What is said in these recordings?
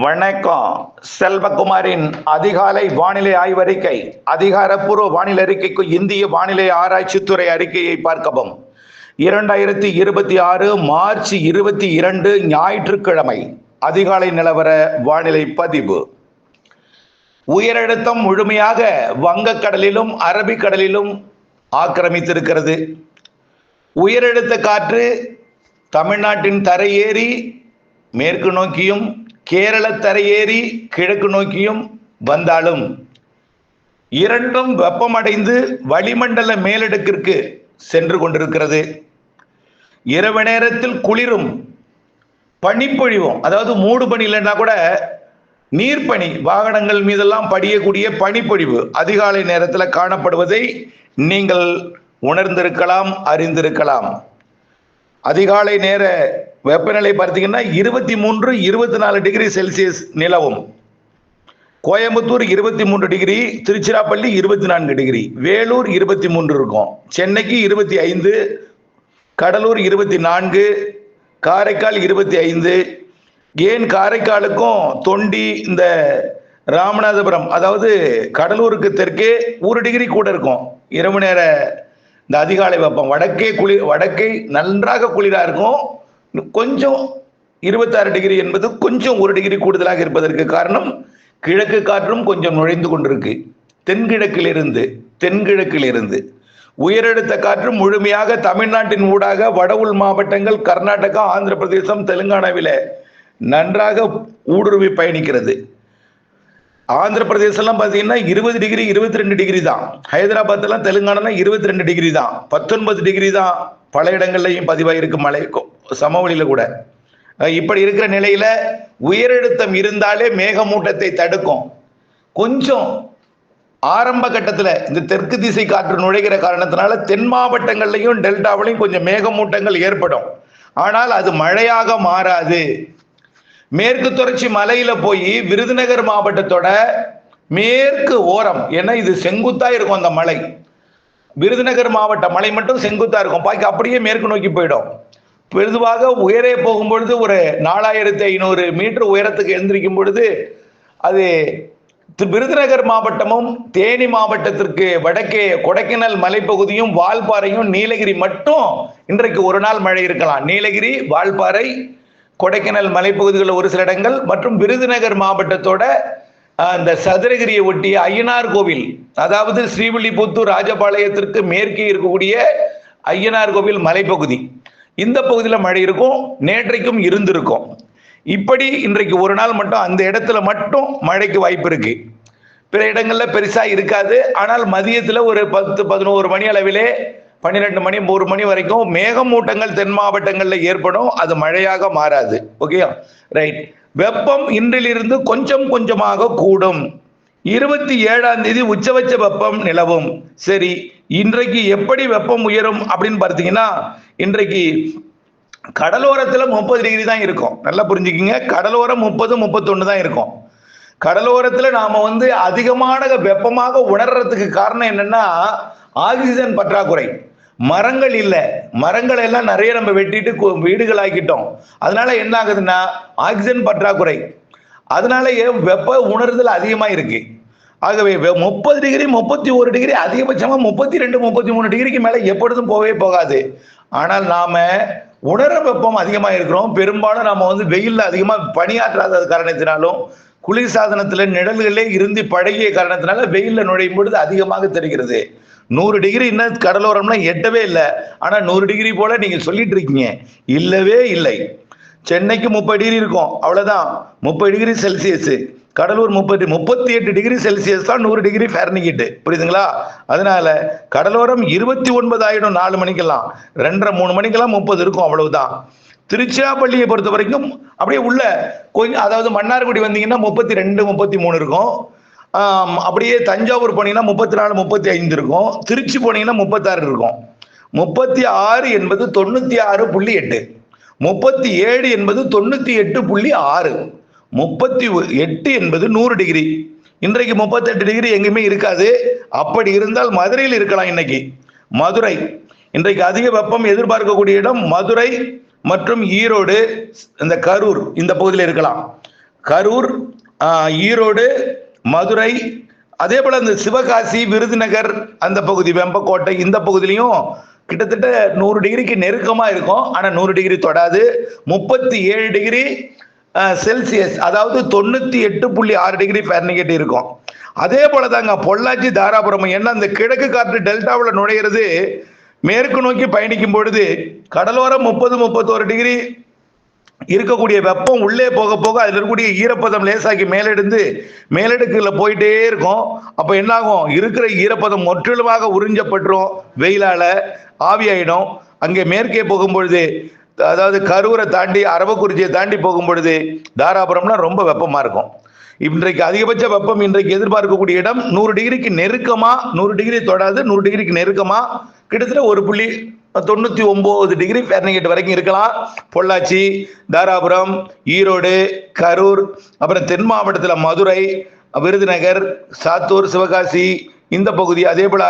வணக்கம். செல்வகுமாரின் அதிகாலை வானிலை ஆய்வறிக்கை. அதிகாரப்பூர்வ வானிலை அறிக்கைக்கு இந்திய வானிலை ஆராய்ச்சித்துறை அறிக்கையை பார்க்கவும். 2026 மார்ச் 22 ஞாயிற்றுக்கிழமை அதிகாலை நிலவர வானிலை பதிவு. உயரழுத்தம் முழுமையாக வங்கக்கடலிலும் அரபிக்கடலிலும் ஆக்கிரமித்திருக்கிறது. உயரழுத்த காற்று தமிழ்நாட்டின் தரையேறி மேற்கு நோக்கியும் கேரள தரையேறி கிழக்கு நோக்கியும் வந்தாலும் இரண்டும் வெப்பமடைந்து வளிமண்டல மேலடுக்கிற்கு சென்று கொண்டிருக்கிறது. இரவு நேரத்தில் குளிரும் பனிப்பொழிவும், அதாவது மூடு பனி இல்லைன்னா கூட நீர்ப்பனி, வாகனங்கள் மீதெல்லாம் படியக்கூடிய பனிப்பொழிவு அதிகாலை நேரத்தில் காணப்படுவதை நீங்கள் உணர்ந்திருக்கலாம், அறிந்திருக்கலாம். அதிகாலை நேர வெப்பநிலை பார்த்தீங்கன்னா 23, 24 டிகிரி செல்சியஸ் நிலவும். கோயம்புத்தூர் 23 டிகிரி, திருச்சிராப்பள்ளி 24 டிகிரி, வேலூர் 23 இருக்கும், சென்னைக்கு 25, கடலூர் 24, காரைக்கால் 25. ஏன் காரைக்காலுக்கும் தொண்டி இந்த ராமநாதபுரம், அதாவது கடலூருக்கு தெற்கே 1 டிகிரி கூட இருக்கும். இரவு நேர இந்த அதிகாலை வெப்பம் வடக்கே நன்றாக குளிராக இருக்கும். கொஞ்சம் 26 டிகிரி என்பது கொஞ்சம் 1 டிகிரி கூடுதலாக இருப்பதற்கு காரணம் கிழக்கு காற்றும் கொஞ்சம் நுழைந்து கொண்டிருக்கு. தென்கிழக்கிலிருந்து உயரழுத்த காற்று முழுமையாக தமிழ்நாட்டின் ஊடாக வட உள் மாவட்டங்கள் கர்நாடகா, ஆந்திர பிரதேசம், தெலுங்கானாவில நன்றாக ஊடுருவி பயணிக்கிறது. ஆந்திர பிரதேசம் பார்த்தீங்கன்னா 20 டிகிரி 22 டிகிரி தான். ஹைதராபாத் எல்லாம் தெலுங்கானா 22 டிகிரி தான். 19 டிகிரி தான் பல இடங்கள்லையும் பதிவாயிருக்கு மழை சமவெளியில கூட. இப்படி இருக்கிற நிலையில உயரழுத்தம் இருந்தாலே மேகமூட்டத்தை தடுக்கும். கொஞ்சம் ஆரம்ப கட்டத்தில் இந்த தெற்கு திசை காற்று நுழைகிற காரணத்தினால தென் மாவட்டங்கள்லையும் டெல்டாவிலையும் கொஞ்சம் மேகமூட்டங்கள் ஏற்படும். ஆனால் அது மழையாக மாறாது. மேற்கு தொடர்ச்சி மலையில போய் விருதுநகர் மாவட்டத்தோட மேற்கு ஓரம், ஏன்னா இது செங்குத்தா இருக்கும் அந்த மலை, விருதுநகர் மாவட்ட மலை மட்டும் செங்குத்தா இருக்கும், பாக்கி அப்படியே மேற்கு நோக்கி போயிடும். பொதுவாக உயரே போகும்பொழுது ஒரு 4500 மீட்டர் உயரத்துக்கு எழுந்திருக்கும் பொழுது அது விருதுநகர் மாவட்டமும் தேனி மாவட்டத்திற்கு வடக்கே கொடைக்கானல் மலைப்பகுதியும் வால்பாறையும் நீலகிரி மட்டும் இன்றைக்கு ஒரு நாள் மழை இருக்கலாம். நீலகிரி, வால்பாறை, கொடைக்கானல் மலைப்பகுதிகளில் ஒரு சில இடங்கள் மற்றும் விருதுநகர் மாவட்டத்தோட அந்த சதுரகிரியை ஒட்டிய ஐயனார் கோவில், அதாவது ஸ்ரீவில்லிபுத்தூர் ராஜபாளையத்திற்கு மேற்கே இருக்கக்கூடிய ஐயனார் கோவில் மலைப்பகுதி, இந்த பகுதியில் மழை இருக்கும். நேற்றைக்கும் இருந்திருக்கும். இப்படி இன்றைக்கு ஒரு நாள் மட்டும் அந்த இடத்துல மட்டும் மழைக்கு வாய்ப்பு இருக்கு. பிற இடங்கள்ல பெருசா இருக்காது. ஆனால் மதியத்துல ஒரு 10-11 மணி அளவிலே 12 மணி 1 மணி வரைக்கும் மேகமூட்டங்கள் தென் மாவட்டங்கள்ல ஏற்படும். அது மழையாக மாறாது. Okay, right. வெப்பம் இன்றிலிருந்து கொஞ்சம் கொஞ்சமாக கூடும். 27ஆம் தேதி உச்சபட்ச வெப்பம் நிலவும். சரி, இன்றைக்கு எப்படி வெப்பம் உயரும் அப்படின்னு பார்த்தீங்கன்னா, இன்றைக்கு கடலோரத்துல 30 டிகிரி தான் இருக்கும். நல்லா புரிஞ்சுக்கிங்க, கடலோரம் 30, 31 தான் இருக்கும். கடலோரத்துல நாம அதிகமான வெப்பமாக உணர்றதுக்கு காரணம் என்னன்னா, ஆக்சிஜன் பற்றாக்குறை. மரங்கள் இல்லை, மரங்கள் எல்லாம் நிறைய நம்ம வெட்டிட்டு வீடுகள் ஆக்கிட்டோம். அதனால என்ன ஆகுதுன்னா ஆக்சிஜன் பற்றாக்குறை. அதனால வெப்ப உணர்தல் அதிகமா இருக்கு. ஆகவே 30 டிகிரி 31 டிகிரி, அதிகபட்சமா 32 33 டிகிரிக்கு மேல எப்பொழுதும் போகவே போகாது. ஆனால் நாம உணர வெப்பம் அதிகமா இருக்கிறோம். பெரும்பாலும் நாம வெயில்ல அதிகமா பணியாற்றாத காரணத்தினாலும் குளிர் சாதனத்துல நிழல்களே இருந்து பழகிய காரணத்தினால வெயில்ல நுழையும் பொழுது அதிகமாக தெரிகிறது. 100 டிகிரி இன்னும் கடலோரம்லாம் எட்டவே இல்லை. ஆனா 100 டிகிரி போல நீங்க சொல்லிட்டு இருக்கீங்க, இல்லவே இல்லை. சென்னைக்கு 30 டிகிரி இருக்கும், அவ்வளவுதான். 30 degree Celsius. Cuddalore 38 degree Celsius தான் 100 டிகிரி ஃபாரன்ஹீட். புரியுதுங்களா? அதனால கடலோரம் 29 ஆயிடும் 4 மணிக்கெல்லாம், 2:30-3 மணிக்கெல்லாம் 30 இருக்கும், அவ்வளவுதான். திருச்சிராப்பள்ளியை பொறுத்த வரைக்கும் அப்படியே உள்ள கொஞ்சம், அதாவது மன்னார்குடி வந்தீங்கன்னா 32 33 இருக்கும். அப்படியே தஞ்சாவூர் போனீங்கன்னா 34 35 இருக்கும். திருச்சி போனீங்கன்னா 36 இருக்கும். 36 என்பது 96.8, 37 என்பது 98.6, 38 என்பது 100 டிகிரி. இன்றைக்கு 38 டிகிரி எங்கேயுமே இருக்காது. அப்படி இருந்தால் மதுரையில் இருக்கலாம். இன்னைக்கு மதுரை இன்றைக்கு அதிக வெப்பம் எதிர்பார்க்கக்கூடிய இடம் மதுரை மற்றும் ஈரோடு, இந்த கரூர் இந்த பகுதியில் இருக்கலாம். கரூர், ஈரோடு, மதுரை, அதே போல இந்த சிவகாசி, விருதுநகர் அந்த பகுதி, வெம்பக்கோட்டை இந்த பகுதியிலையும் கிட்டத்தட்ட 100 டிகிரிக்கு நெருக்கமா இருக்கும். ஆனா 100 டிகிரி தொடாது. 37 டிகிரி செல்சியஸ், அதாவது 98.6 டிகிரி ஃபாரன்ஹீட் இருக்கும். அதே போலதாங்க பொள்ளாச்சி, தாராபுரம். ஏன்னா அந்த கிழக்கு காற்று டெல்டாவில் நுழையிறது மேற்கு நோக்கி பயணிக்கும் பொழுது கடலோரம் 30-31 டிகிரி இருக்கக்கூடிய வெப்பம் உள்ளே போக போக அதுல இருக்கக்கூடிய ஈரப்பதம் லேசாக்கி மேலடுக்குல போயிட்டே இருக்கும். அப்ப என்ன ஆகும்? இருக்கிற ஈரப்பதம் முற்றிலுமாக உறிஞ்சப்பட்டுரும், வெயிலால ஆவியாயிடும். அங்கே மேற்கே போகும்பொழுது, அதாவது கரூரை தாண்டி அரவக்குறிச்சியை தாண்டி போகும் பொழுது தாராபுரம்லாம் ரொம்ப வெப்பமா இருக்கும். இன்றைக்கு அதிகபட்ச வெப்பம் இன்றைக்கு எதிர்பார்க்கக்கூடிய இடம் 100 டிகிரிக்கு நெருக்கமா, 100 டிகிரி தொடாது, 100 டிகிரிக்கு நெருக்கமா கிட்டத்தட்ட 1.99 டிகிரி ஃபாரன்ஹீட் வரைக்கும் இருக்கலாம். பொள்ளாச்சி, தாராபுரம், ஈரோடு, கரூர், அப்புறம் தென் மாவட்டத்தில் மதுரை, விருதுநகர், சாத்தூர், சிவகாசி இந்த பகுதி, அதே போல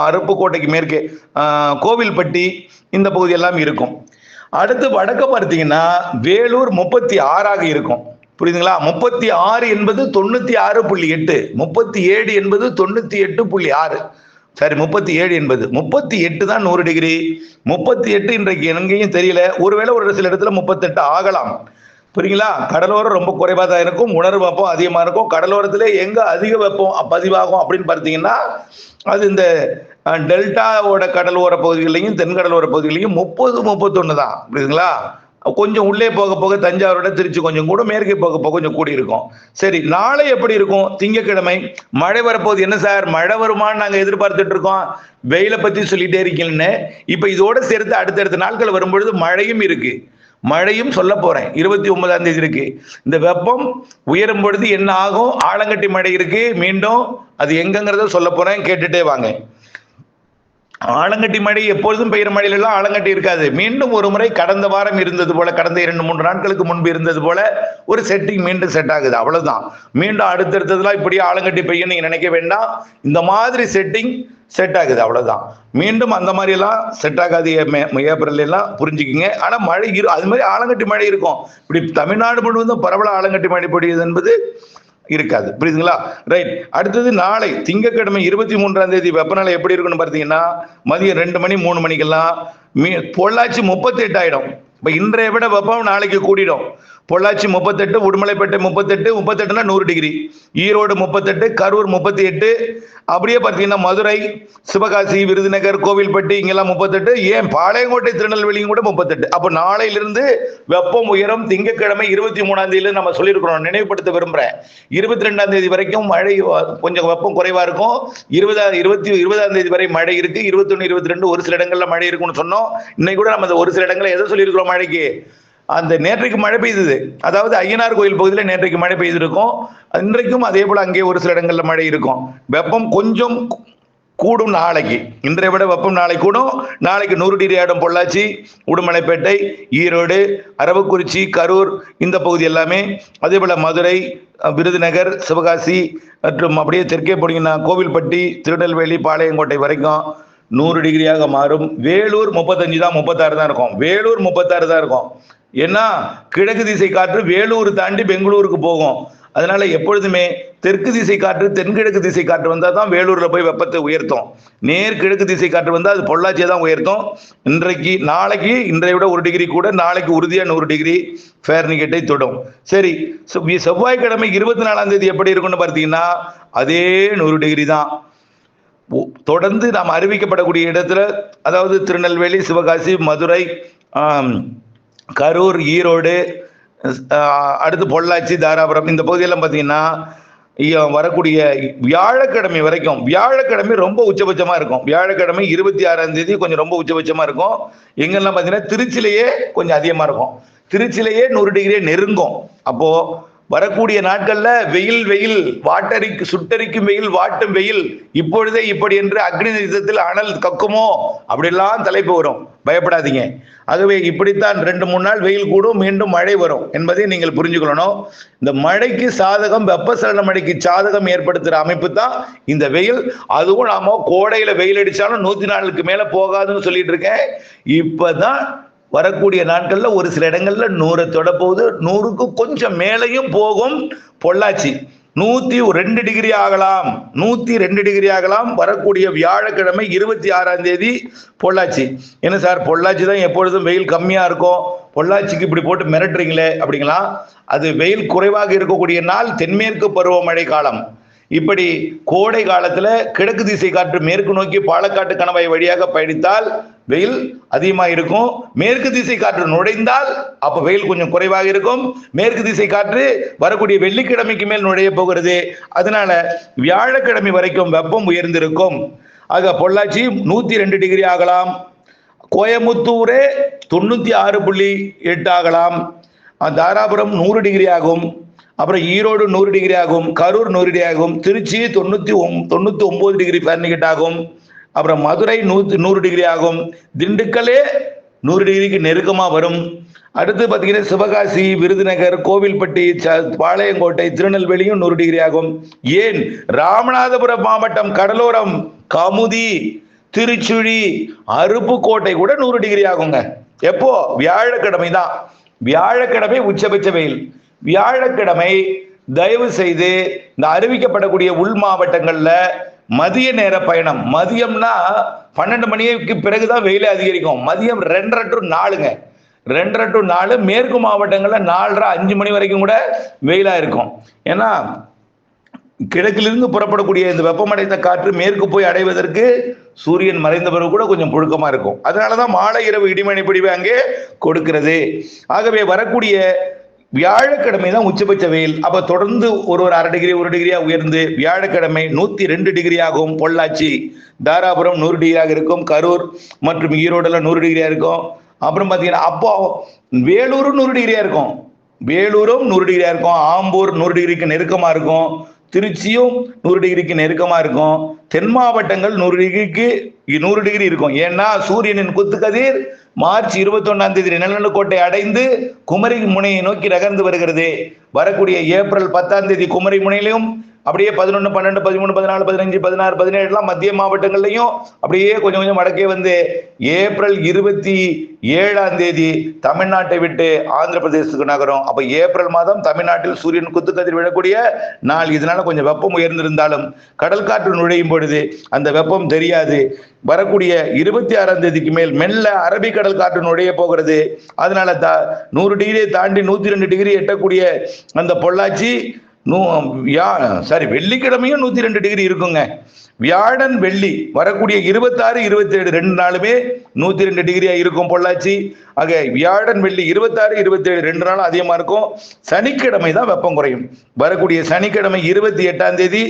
அருப்புக்கோட்டைக்கு மேற்கே கோவில்பட்டி இந்த பகுதி எல்லாம் இருக்கும். அடுத்து வடக்க பார்த்தீங்கன்னா வேலூர் 36 இருக்கும். புரியுதுங்களா? 36 என்பது 96.8, 37 என்பது 98.6. சரி, 37 என்பது 38 தான் 100 டிகிரி. 38 இன்றைக்கு எங்கேயும் தெரியல. ஒருவேளை ஒரு சில இடத்துல 38 ஆகலாம். புரியுங்களா? கடலோரம் ரொம்ப குறைவாக தான் இருக்கும், உணர்வு வெப்பம் அதிகமா இருக்கும். கடலோரத்திலே எங்க அதிக வெப்பம் பதிவாகும் அப்படின்னு பார்த்தீங்கன்னா, அது இந்த டெல்டாவோட கடலோர பகுதிகளையும் தென்கடலோர பகுதிகளையும் 30-31 தான். புரியுதுங்களா? கொஞ்சம் உள்ளே போக போக தஞ்சாவூரோட திருச்சி கொஞ்சம் கூட, மேற்கே போக போக கொஞ்சம் கூடி இருக்கும். சரி, நாளை எப்படி இருக்கும்? திங்கட்கிழமை மழை வரப்போகுது. என்ன சார் மழை வருமானு நாங்க எதிர்பார்த்துட்டு இருக்கோம், வெயிலை பத்தி சொல்லிட்டே இருக்கீங்கன்னு. இப்ப இதோட சேர்த்து அடுத்தடுத்த நாட்கள் வரும்பொழுது மழையும் இருக்கு. மழையும் சொல்ல போறேன். 29ஆம் தேதி இருக்கு. இந்த வெப்பம் உயரும் பொழுது என்ன ஆகும்? ஆலங்கட்டி மழை இருக்கு மீண்டும். அது எங்கங்கிறத சொல்ல போறேன், கேட்டுட்டே வாங்க. ஆலங்கட்டி மழை எப்பொழுதும் பெய்கிற மழையில எல்லாம் ஆலங்கட்டி இருக்காது. மீண்டும் ஒரு முறை கடந்த வாரம் இருந்தது போல, கடந்த 2-3 நாட்களுக்கு முன்பு இருந்தது போல ஒரு செட்டிங் மீண்டும் செட் ஆகுது, அவ்வளவுதான். மீண்டும் அடுத்தடுத்ததுலாம் இப்படியே ஆலங்கட்டி பெய்யும் நீங்க நினைக்க வேண்டாம். இந்த மாதிரி செட்டிங் செட் ஆகுது, அவ்வளவுதான். மீண்டும் அந்த மாதிரி எல்லாம் செட் ஆகாது ஏப்ரல் எல்லாம், புரிஞ்சுக்கிங்க. ஆனா மழை அது மாதிரி ஆலங்கட்டி மழை இருக்கும். இப்படி தமிழ்நாடு முழுவதும் பரவல ஆலங்கட்டி மழை பொழியுது என்பது இருக்காது. புரியுதுங்களா? ரைட். அடுத்தது நாளை திங்கட்கிழமை 23ஆம் தேதி வெப்பநிலை எப்படி இருக்குன்னு பார்த்தீங்கன்னா, மதியம் 2 மணி 3 மணிக்கெல்லாம் பொள்ளாச்சி 38 ஆயிடும். இப்ப இன்றைய விட வெப்பம் நாளைக்கு கூடிடும். பொள்ளாச்சி 38, உடுமலைப்பேட்டை 38, 38னா 100 டிகிரி. ஈரோடு 38, கரூர் 38, அப்படியே பார்த்தீங்கன்னா மதுரை, சிவகாசி, விருதுநகர், கோவில்பட்டி இங்கெல்லாம் 38. ஏன் பாளையங்கோட்டை, திருநெல்வேலியும் கூட 38. அப்போ நாளையிலிருந்து வெப்பம் உயரும். திங்கட்கிழமை 23ஆம் தேதியில நம்ம சொல்லியிருக்கிறோம், நினைவுபடுத்த விரும்புறேன். 22ஆம் தேதி வரைக்கும் மழை கொஞ்சம் வெப்பம் குறைவா இருக்கும். 20ஆம் தேதி வரை மழை இருக்கு. 21, 22 ஒரு சில இடங்கள்ல மழை இருக்குன்னு சொன்னோம். இன்னைக்கு கூட நம்ம ஒரு சில இடங்கள்ல எதை சொல்லியிருக்கிறோம் மழைக்கு? அந்த நேற்றைக்கு மழை பெய்தது, அதாவது ஐயனார் கோயில் பகுதியில் நேற்றைக்கு மழை பெய்திருக்கும். இன்றைக்கும் அதே போல அங்கே ஒரு சில இடங்கள்ல மழை இருக்கும். வெப்பம் கொஞ்சம் கூடும் நாளைக்கு. இன்றைய விட வெப்பம் நாளை கூடும். நாளைக்கு 100 டிகிரி ஆயிடும் பொள்ளாச்சி, உடுமலைப்பேட்டை, ஈரோடு, அரவக்குறிச்சி, கரூர் இந்த பகுதி எல்லாமே. அதே போல மதுரை, விருதுநகர், சிவகாசி மற்றும் அப்படியே தெற்கே போனீங்கன்னா கோவில்பட்டி, திருநெல்வேலி, பாளையங்கோட்டை வரைக்கும் 100 டிகிரியாக மாறும். வேலூர் 35 தான், 36 தான் இருக்கும். வேலூர் 36 தான் இருக்கும். ஏன்னா கிழக்கு திசை காற்று வேலூர் தாண்டி பெங்களூருக்கு போகும். அதனால எப்பொழுதுமே தெற்கு திசை காற்று, தென்கிழக்கு திசை காற்று வந்தால் தான் வேலூர்ல போய் வெப்பத்தை உயர்த்தும். நேர் கிழக்கு திசை காற்று வந்தால் அது பொள்ளாச்சியை தான் உயர்த்தும். நாளைக்கு இன்றைய விட 1 டிகிரி கூட, நாளைக்கு உறுதியா 100 டிகிரி ஃபாரன்ஹீட்டை தொடும். சரி, செவ்வாய்க்கிழமை 24ஆம் தேதி எப்படி இருக்கும்னு பார்த்தீங்கன்னா, அதே 100 டிகிரி தான். தொடர்ந்து நாம் அறிவிக்கப்படக்கூடிய இடத்துல, அதாவது திருநெல்வேலி, சிவகாசி, மதுரை, கரூர், ஈரோடு, அடுத்து பொள்ளாச்சி, தாராபுரம் இந்த பகுதியெல்லாம் பார்த்தீங்கன்னா வரக்கூடிய வியாழக்கிழமை வரைக்கும், வியாழக்கிழமை ரொம்ப உச்சபட்சமா இருக்கும். வியாழக்கிழமை 26ஆம் தேதி கொஞ்சம் ரொம்ப உச்சபட்சமா இருக்கும். எங்கெல்லாம் பார்த்தீங்கன்னா திருச்சிலேயே கொஞ்சம் அதிகமா இருக்கும். திருச்சிலேயே 100 டிகிரியே நெருங்கும். அப்போ வரக்கூடிய நாட்கள்ல வெயில் சுட்டரிக்கும் வெயில், வாட்டும் வெயில், இப்பொழுதே இப்படி என்று அக்னி நிறுத்தத்தில் அனல் கக்குமோ அப்படிலாம் தலைப்பு வரும். பயப்படாதீங்க. ஆகவே இப்படித்தான் 2-3 நாள் வெயில் கூடும், மீண்டும் மழை வரும் என்பதை நீங்கள் புரிஞ்சுக்கணும். இந்த மழைக்கு சாதகம், வெப்பசலன மழைக்கு சாதகம் ஏற்படுத்துற அமைப்பு தான் இந்த வெயில். அதுவும் நாம கோடையில வெயில் அடிச்சாலும் 104க்கு மேல போகாதுன்னு சொல்லிட்டு இருக்கேன். இப்பதான் வரக்கூடிய நாட்கள்ல ஒரு சில இடங்கள்ல 100 தொட போகுது, 100க்கு கொஞ்சம் மேலையும் போகும். பொள்ளாச்சி 102 டிகிரி ஆகலாம், 102 டிகிரி ஆகலாம். வரக்கூடிய வியாழக்கிழமை 26ஆம் தேதி பொள்ளாச்சி. என்ன சார், பொள்ளாச்சி தான் எப்பொழுதும் வெயில் கம்மியா இருக்கும், பொள்ளாச்சிக்கு இப்படி போட்டு மிரட்டுறீங்களே அப்படிங்களா? அது வெயில் குறைவாக இருக்கக்கூடிய நாள், தென்மேற்கு பருவமழை காலம். இப்படி கோடை காலத்துல கிழக்கு திசை காற்று மேற்கு நோக்கி பாலக்காட்டு கணவாய் வழியாக பயணித்தால் வெயில் அதிகமாக இருக்கும். மேற்கு திசை காற்று நுழைந்தால் அப்ப வெயில் கொஞ்சம் குறைவாக இருக்கும். மேற்கு திசை காற்று வரக்கூடிய வெள்ளிக்கிழமைக்கு மேல் நுழைய போகிறது. அதனால வியாழக்கிழமை வரைக்கும் வெப்பம் உயர்ந்திருக்கும். ஆக பொள்ளாச்சி 102 டிகிரி ஆகலாம், கோயமுத்தூரே 96.8 ஆகலாம், தாராபுரம் 100 டிகிரி ஆகும், அப்புறம் ஈரோடு 100 டிகிரி ஆகும், கரூர் 100 டிகிரி ஆகும், திருச்சி 99 டிகிரி ஃபாரன்ஹீட் ஆகும், அப்புறம் மதுரை 100 டிகிரி ஆகும், திண்டுக்கல்லே 100 டிகிரிக்கு நெருக்கமா வரும். அடுத்து பார்த்தீங்கன்னா சிவகாசி, விருதுநகர், கோவில்பட்டி, பாளையங்கோட்டை, திருநெல்வேலியும் 100 டிகிரி ஆகும். ஏன் ராமநாதபுரம் மாவட்டம் கடலோரம் கமுதி, திருச்சுழி, அருப்புக்கோட்டை கூட 100 டிகிரி ஆகுங்க. எப்போ? வியாழக்கிழமை தான். வியாழக்கிழமை உச்சபட்ச வெயில். வியாழக்கிழமை தயவு செய்து இந்த அறிவிக்கப்படக்கூடிய உள் மாவட்டங்கள்ல மதிய நேர பயணம், மதியம்னா 12 மணிக்கு பிறகுதான் வெயிலே அதிகரிக்கும். மதியம் 2:30 to 4ங்க, 2:30 to 4. மேற்கு மாவட்டங்கள்ல 4:30 5 மணி வரைக்கும் கூட வெயிலா இருக்கும். ஏன்னா கிழக்கிலிருந்து புறப்படக்கூடிய இந்த வெப்பமடைந்த காற்று மேற்கு போய் அடைவதற்கு சூரியன் மறைந்த பிறகு கூட கொஞ்சம் புழுக்கமா இருக்கும். அதனாலதான் மாலை இரவு இடிமணி பிடிவு அங்கே கொடுக்கிறது. ஆகவே வரக்கூடிய வியாழக்கிழமை தான் உச்சபட்ச வெயில். அப்ப தொடர்ந்து ஒரு 1/2 டிகிரி 1 டிகிரியா உயர்ந்து வியாழக்கிழமை 102 டிகிரி ஆகும். பொள்ளாச்சி, தாராபுரம் 100 டிகிரியாக இருக்கும், கரூர் மற்றும் ஈரோடுல 100 டிகிரியா இருக்கும். அப்புறம் பாத்தீங்கன்னா அப்போ வேலூரும் 100 டிகிரியா இருக்கும், வேலூரும் 100 டிகிரியா இருக்கும், ஆம்பூர் 100 டிகிரிக்கு நெருக்கமா இருக்கும், திருச்சியும் 100 டிகிரிக்கு நெருக்கமா இருக்கும். தென் மாவட்டங்கள் 100 டிகிரி இருக்கும். ஏன்னா சூரியனின் குத்துக்கதிர் மார்ச் 21ஆம் தேதி நிலநடுக்கோட்டை அடைந்து குமரி முனையை நோக்கி நகர்ந்து வருகிறது. வரக்கூடிய ஏப்ரல் 10ஆம் தேதி குமரி முனையிலும் அப்படியே 11, 12, 13, 14, 15, 16, 17 மத்திய மாவட்டங்கள்லையும் அப்படியே கொஞ்சம் கொஞ்சம் வடக்கே வந்து ஏப்ரல் 27ஆம் தேதி தமிழ்நாட்டை விட்டு ஆந்திர பிரதேசத்துக்கு நகரும். அப்ப ஏப்ரல் மாதம் தமிழ்நாட்டில் சூரியன் குத்துக்கதிர் விழக்கூடிய நாள். இதனால கொஞ்சம் வெப்பம் உயர்ந்திருந்தாலும் கடல் காற்று நுழையும் பொழுது அந்த வெப்பம் தெரியாது. வரக்கூடிய 26ஆம் தேதிக்கு மேல் மெல்ல அரபிக்கடல் காற்று நுழைய போகிறது. அதனால 100 டிகிரியை தாண்டி 102 டிகிரி எட்டக்கூடிய அந்த பொள்ளாச்சி வெள்ளிக்கிழமையும் 102 டிகிரி இருக்குங்க. வியாழன் வெள்ளி வரக்கூடிய 26, 27 2 நாளுமே 102 டிகிரியா இருக்கும் பொள்ளாச்சி. ஆக வியாழன் வெள்ளி 26, 27 2 நாளும் அதிகமா இருக்கும். சனிக்கிழமை தான் வெப்பம் குறையும். வரக்கூடிய சனிக்கிழமை 28ஆம் தேதி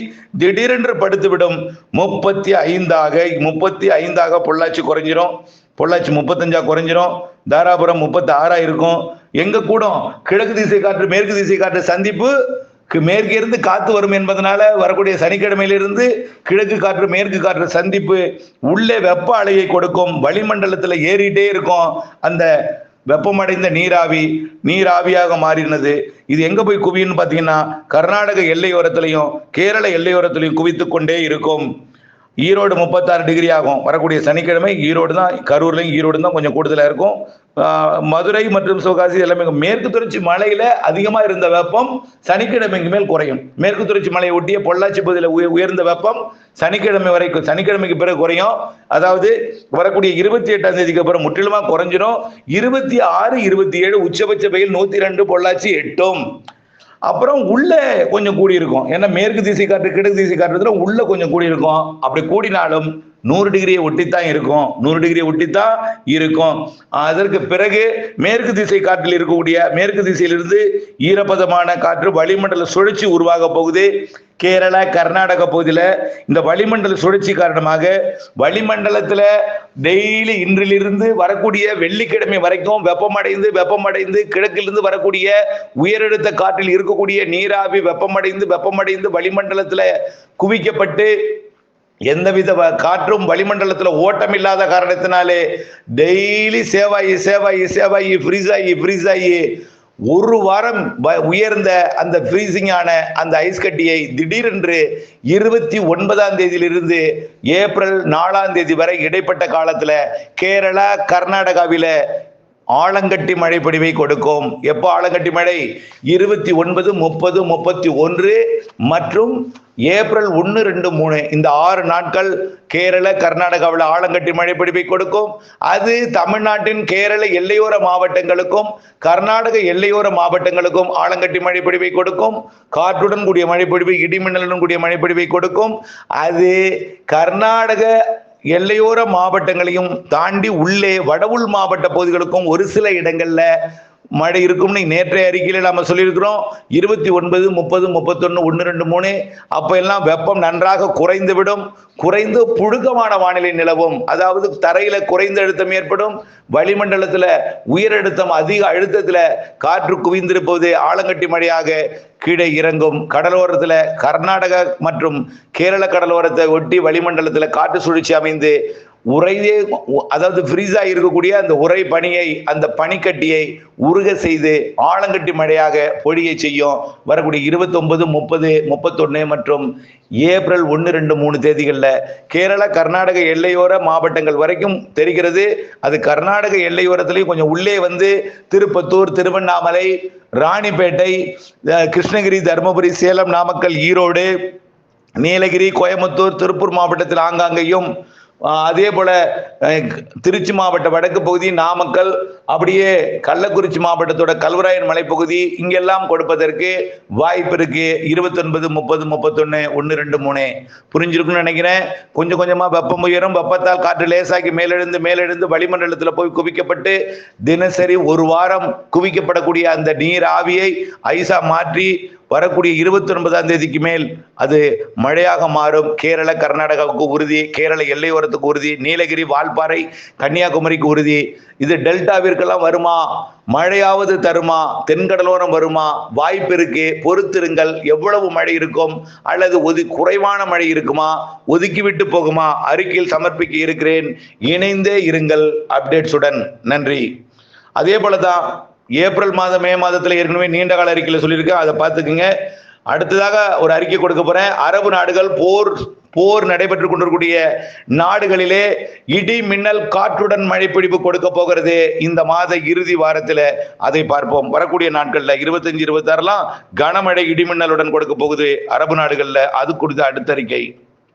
திடீரென்று படுத்துவிடும். 35ஆக பொள்ளாச்சி குறைஞ்சிரும். பொள்ளாச்சி 35 குறைஞ்சிரும். தாராபுரம் 36 இருக்கும். எங்க கூடும்? கிழக்கு திசை காற்று மேற்கு திசை காற்று சந்திப்பு மேற்கே இருந்து காத்து வரும் என்பதனால வரக்கூடிய சனிக்கிழமையிலிருந்து கிழக்கு காற்று மேற்கு காற்று சந்திப்பு உள்ளே வெப்ப அலையை கொடுக்கும். வளிமண்டலத்தில் ஏறிட்டே இருக்கும். அந்த வெப்பமடைந்த நீராவியாக மாறினது. இது எங்க போய் குவியுன்னு பாத்தீங்கன்னா கர்நாடக எல்லையோரத்திலையும் கேரள எல்லையோரத்திலையும் குவித்து கொண்டே இருக்கும். ஈரோடு 36 டிகிரி ஆகும். வரக்கூடிய சனிக்கிழமை ஈரோடு தான், கரூர்லையும் ஈரோடு தான் கொஞ்சம் கூடுதலா இருக்கும். மதுரை மற்றும் சிவகாசி எல்லாமே. மேற்கு தொடர்ச்சி மலையில அதிகமா இருந்த வெப்பம் சனிக்கிழமைக்கு மேல் குறையும். மேற்கு தொடர்ச்சி மலையை ஒட்டிய பொள்ளாச்சி பகுதியில் உயர்ந்த வெப்பம் சனிக்கிழமை வரைக்கும், சனிக்கிழமைக்கு பிறகு குறையும். அதாவது வரக்கூடிய 28ஆம் தேதிக்கு அப்புறம் முற்றிலுமா குறைஞ்சிடும். 26, 27 உச்சபட்ச வெயில் 102 பொள்ளாச்சி எட்டும். அப்புறம் உள்ள கொஞ்சம் கூடி இருக்கும். ஏன்னா மேற்கு திசை காற்று கிழக்கு திசை காற்று உள்ள கொஞ்சம் கூடி இருக்கும். அப்படி கூடினாலும் 100 டிகிரியை ஒட்டித்தான் இருக்கும், 100 டிகிரியை ஒட்டித்தான் இருக்கும். அதற்கு பிறகு மேற்கு திசை காற்றில் இருக்கக்கூடிய மேற்கு திசையிலிருந்து ஈரப்பதமான காற்று வளிமண்டல சுழற்சி உருவாக போகுது. கேரளா கர்நாடக பகுதியில இந்த வளிமண்டல சுழற்சி காரணமாக வளிமண்டலத்துல டெய்லி இன்றிலிருந்து வரக்கூடிய வெள்ளிக்கிழமை வரைக்கும் வெப்பமடைந்து கிழக்கிலிருந்து வரக்கூடிய உயரழுத்த காற்றில் இருக்கக்கூடிய நீராவி வெப்பமடைந்து வளிமண்டலத்துல குவிக்கப்பட்டு எந்தவித காற்றும் வளிமண்டலத்துல ஓட்டம் இல்லாத காரணத்தினாலே டெய்லி சேவாயி ஃப்ரீஸ் ஆகி ஒரு வாரம் உயர்ந்த அந்த ஃப்ரீசிங்கான அந்த ஐஸ் கட்டியை திடீரென்று 29ஆம் தேதியிலிருந்து ஏப்ரல் 4ஆம் தேதி வரை இடைப்பட்ட காலத்துல கேரளா கர்நாடகாவில ஆலங்கட்டி மழை பொழிவை கொடுக்கும். எப்போ ஆலங்கட்டி மழை? 29, 30, 31 மற்றும் ஏப்ரல் 1, 2, 3 இந்த 6 நாட்கள் கேரள கர்நாடகாவில் ஆலங்கட்டி மழை பொழிவை கொடுக்கும். அது தமிழ்நாட்டின் கேரள எல்லையோர மாவட்டங்களுக்கும் கர்நாடக எல்லையோர மாவட்டங்களுக்கும் ஆலங்கட்டி மழை பொழிவை கொடுக்கும். காற்றுடன் கூடிய மழை பொழிவை, இடிமின்னலுடன் கூடிய மழை பொழிவை கொடுக்கும். அது கர்நாடக எல்லையோர மாவட்டங்களையும் தாண்டி உள்ளே வடவுள் மாவட்ட பகுதிகளுக்கும் ஒரு சில இடங்கள்ல மழை இருக்கும்னு நேற்றைய அறிக்கையில நாம சொல்லியிருக்கிறோம். 29, 30, 31, 1, 2, 3 அப்ப எல்லாம் வெப்பம் நன்றாக குறைந்துவிடும். குறைந்து புழுக்கமான வானிலை நிலவும். அதாவது தரையில குறைந்த அழுத்தம் ஏற்படும், வளிமண்டலத்துல உயர் அழுத்தம் அதிக அழுத்தத்துல காற்று குவிந்திருப்பது ஆலங்கட்டி மழையாக கீழே இறங்கும். கடலோரத்துல கர்நாடகா மற்றும் கேரள கடலோரத்தை ஒட்டி வளிமண்டலத்துல காற்று சுழற்சி அமைந்து உறையே, அதாவது ஃப்ரீஸா இருக்கக்கூடிய அந்த உறை பனியை, அந்த பனிக்கட்டியை உருக செய்து ஆலங்கட்டி மழையாக பொழிய செய்யும். வரக்கூடிய 29, 30, 31 மற்றும் ஏப்ரல் 1, 2, 3 தேதிகளில் கேரள கர்நாடக எல்லையோர மாவட்டங்கள் வரைக்கும் தெரிகிறது. அது கர்நாடக எல்லையோரத்திலேயும் கொஞ்சம் உள்ளே வந்து திருப்பத்தூர், திருவண்ணாமலை, ராணிப்பேட்டை, கிருஷ்ணகிரி, தருமபுரி, சேலம், நாமக்கல், ஈரோடு, நீலகிரி, கோயம்புத்தூர், திருப்பூர் மாவட்டத்தில் ஆங்காங்கேயும், அதே போல திருச்சி மாவட்ட வடக்கு பகுதி, நாமக்கல், அப்படியே கள்ளக்குறிச்சி மாவட்டத்தோட கல்வராயன் மலைப்பகுதி இங்கெல்லாம் கொடுப்பதற்கு வாய்ப்பு இருக்கு. 29, 30, 31, 1, 2, 3 புரிஞ்சிருக்குன்னு நினைக்கிறேன். கொஞ்சம் கொஞ்சமா வெப்பம் உயரும். வெப்பத்தால் காற்று லேசாக்கி மேலெழுந்து வளிமண்டலத்தில் போய் குவிக்கப்பட்டு தினசரி ஒரு வாரம் குவிக்கப்படக்கூடிய அந்த நீர் ஆவியை ஐசா மாற்றி வரக்கூடிய 29ஆம் தேதிக்கு மேல் அது மழையாக மாறும். கேரள கர்நாடகாவுக்கு உறுதி, கேரள எல்லையோரத்துக்கு உறுதி, நீலகிரி, வால்பாறை, கன்னியாகுமரிக்கு உறுதி. இது டெல்டாவிற்கெல்லாம் வருமா? மழையாவது தருமா? தென்கடலோரம் வருமா? வாய்ப்பு இருக்கு, பொறுத்திருங்கள். எவ்வளவு மழை இருக்கும் அல்லது குறைவான மழை இருக்குமா, ஒதுக்கிவிட்டு போகுமா? அறிக்கையில் சமர்ப்பிக்க இருக்கிறேன். இணைந்தே இருங்கள் அப்டேட்ஸுடன். நன்றி. அதே போலதான் ஏப்ரல் மாதம், மே மாதத்துல ஏற்கனவே நீண்ட கால அறிக்கையில சொல்லியிருக்கேன், அதை பார்த்துக்குங்க. அடுத்ததாக ஒரு அறிக்கை கொடுக்க போறேன். அரபு நாடுகள் போர் நடைபெற்றுக் கொண்டிருக்கூடிய நாடுகளிலே இடி மின்னல் காற்றுடன் மழை பொழிவு கொடுக்க போகிறது இந்த மாத இறுதி வாரத்துல. அதை பார்ப்போம். வரக்கூடிய நாட்கள்ல 25, 26 கனமழை இடிமின்னலுடன் கொடுக்க போகுது அரபு நாடுகள்ல. அது குறித்த அடுத்த அறிக்கை.